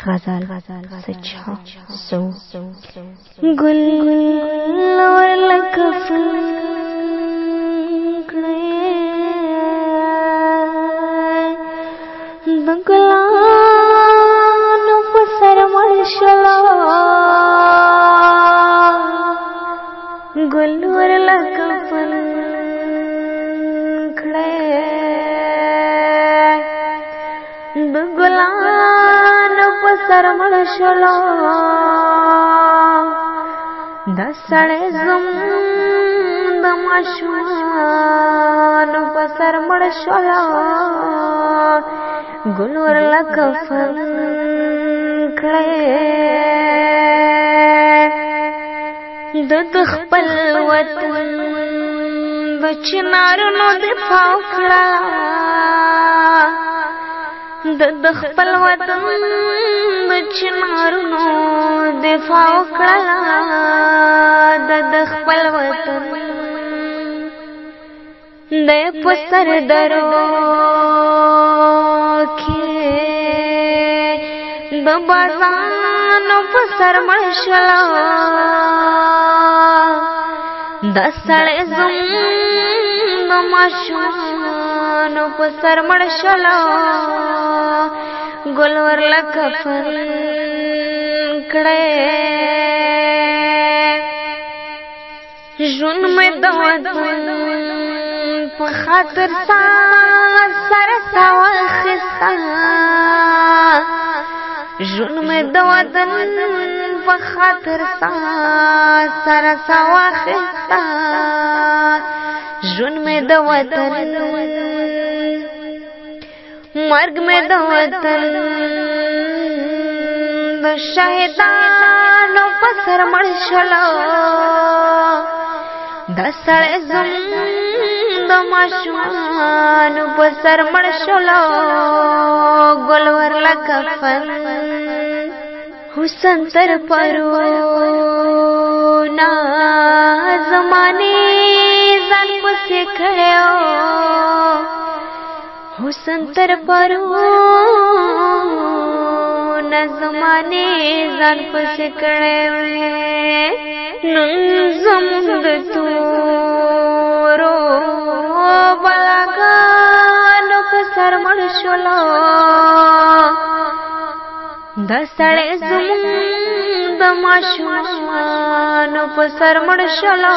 غزل سچا سو گل اور لکفن دگلانو پسر مرشلا گل اور لکفن دگلانو پسر مرشلا دسڑے زم دماشوانو پسر مرشلا گل اور لکفن کھڑے دخپل وطن دچنارونو دفاع کھڑا دخپل وطن دچنارونو دفاع کھڑا دخپل وطن دے پسر درو دبازانو پسر مرشلا دسڑے زم دماشوانو پسر مرشلا گل اور لکفن کڑے جون میں دوتن پخاطر سا سرسا وخستا جون میں دوتن پخاطر سا سرسا وخستا جون میں دوتن مرگ میں دوتن شہدانو پسر مرشلا دسڑے زم دماشوانو پسر مرشلا گل اور لکفن حسن تر پرونا زمانے زن پسے کھڑے حسن تر پرونا زمانے زن پسے کھڑے ننزمد تورو بلاگانو پسر مرشلا دسڑے زم دماشوانو پسر مرشلا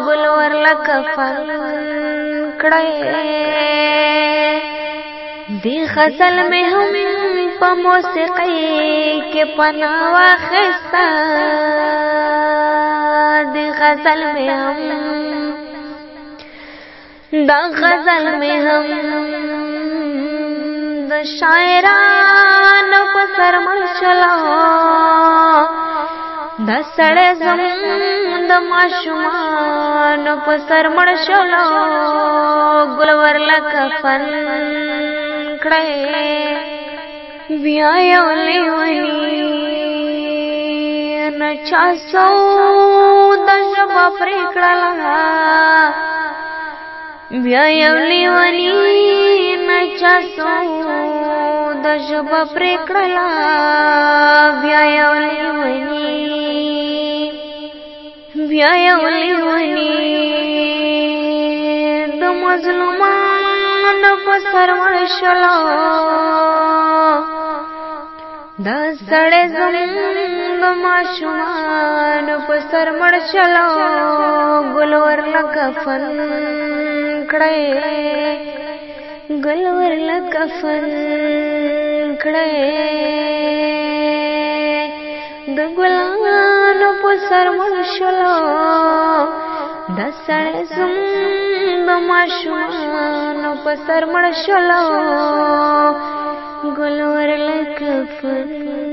گل اور لکفن کھڑے دی غزل میں ہم پا موسیقی کے پناہ واخستا دی غزل میں ہم دا غزل میں ہم دا شاعرانو پسر مرشلا دا سڑے زم دماشوانو پسر مرشلا گل اور لکفن کھڑے بیایو لیونی نچا سو دشبا پریکڑلا بیایو لیونی نچا سو دشبا پریکڑلا بیایو لیونی دمظلمان پسر مرشلا دسڑے زم دماشوانو پسر مرشلا گل اور لکفن کھڑے گل اور لکفن کھڑے دگلانو پسر مرشلا دسڑے زم دماشوانو پسر مرشلا گل اور لکفن